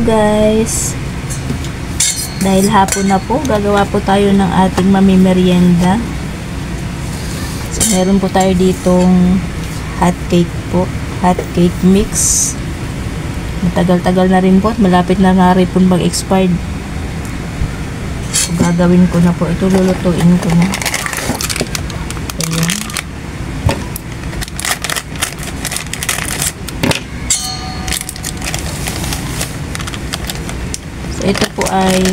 guys, dahil hapon na po, gagawa po tayo ng ating mamimerienda. So meron po tayo ditong hot cake po, hot cake mix. Matagal-tagal na rin po at malapit na nga rin po mag-expired. So gagawin ko na po ito, lulutuin ko na. Ayan. Ito po ay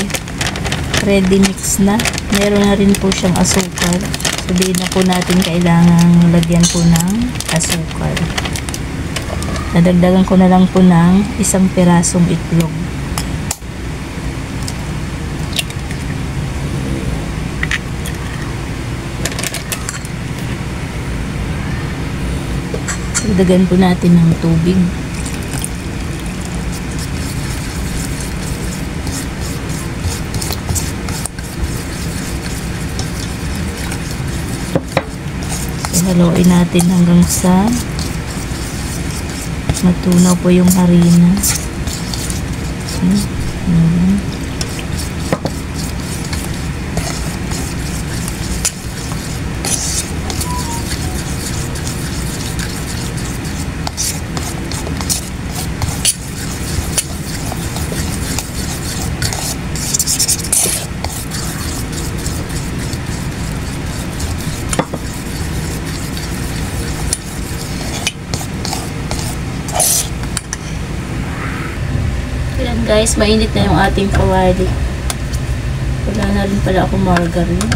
ready mix na. Meron na rin po siyang asukal. So, di na po natin kailangang lagyan po ng asukal. Nadagdagan ko na lang po ng isang pirasong itlog. Dagdagan po natin ng tubig. Haluin natin hanggang sa matunaw po yung harina. Guys, mainit na yung ating kawali. Wala na rin pala ako margarine.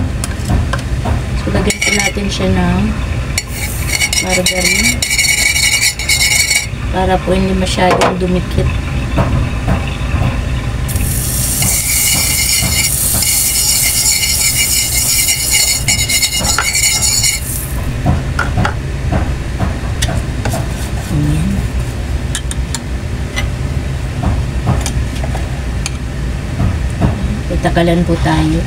So, lagyan po natin siya ng margarine para po hindi masyadong dumikit. Takalan po tayo.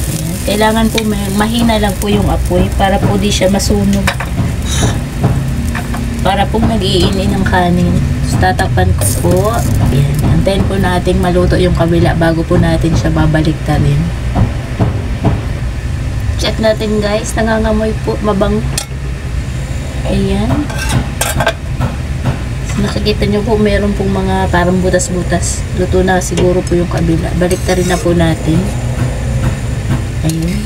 Ayan. Kailangan po mahina lang po yung apoy para po di siya masunog. Para po nag-iinit ng kanin. So, tatakpan ko po. Ayan. Antayin po natin maluto yung kabila bago po natin siya babaliktarin. Check natin guys. Nangangamoy po. Mabango. Ayan. So, nakikita nyo po meron pong mga parang butas-butas. Luto na siguro po yung kabila. Baliktarin na po natin. Ayan.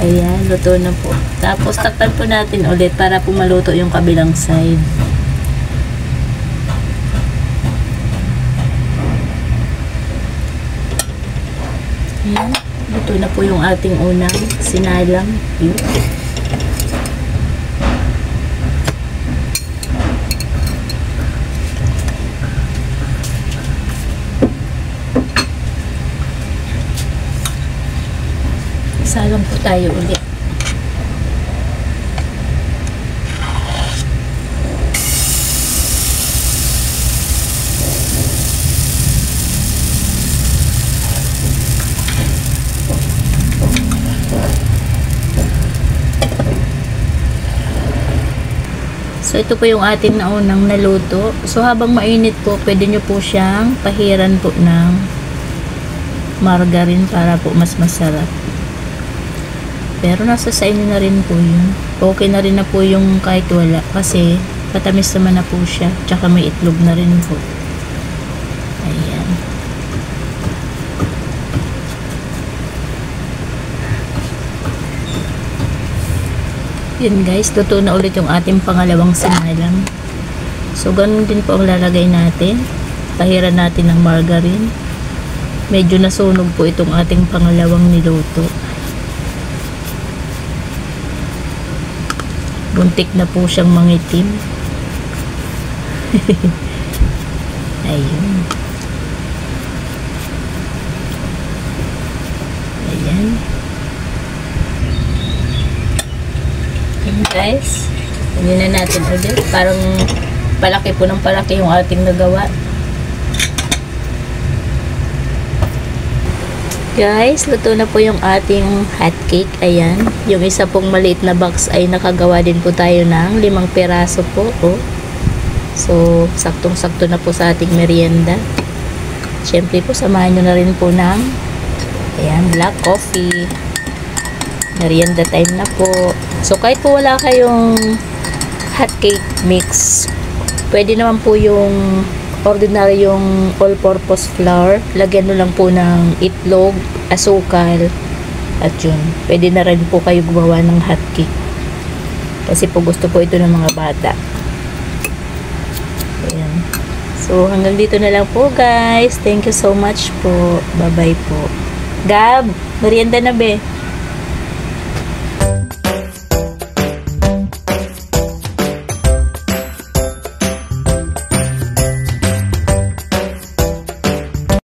Ayan, luto na po. Tapos takpan po natin ulit para po maluto yung kabilang side. Ayan. Ito na po yung ating unang sinalang. Salang po tayo ulit. So, ito po yung ating naunang naluto. So, habang mainit po, pwede nyo po siyang pahiran po ng margarine para po mas masarap. Pero nasa sa inyo na rin po yun. Okay na rin na po yung kahit wala. Kasi, patamis naman na po siya. Tsaka may itlog na rin po. Ayan. Yun guys, luto na ulit yung ating pangalawang sinalang. So, ganun din po ang lalagay natin. Pahiran natin ng margarine. Medyo nasunog po itong ating pangalawang niluto. Buntik na po siyang mangitim. Ayun. Ayan. Guys, hindi na natin ulit. Parang palaki po ng palaki yung ating nagawa. Guys, luto na po yung ating hot cake. Ayan. Yung isa pong maliit na box ay nakagawa din po tayo ng 5 piraso po. Oh. So, saktong-sakto na po sa ating merienda. Siyempre po, samahan nyo na rin po ng ayan, black coffee. Merienda time na po. So, kahit po wala kayong hot cake mix, pwede naman po yung ordinary yung all-purpose flour. Lagyan nyo lang po ng itlog, asukal, at yun. Pwede na rin po kayo gumawa ng hot cake. Kasi po gusto po ito ng mga bata. Ayan. So, hanggang dito na lang po guys. Thank you so much po. Bye-bye po. Gab, merienda na be.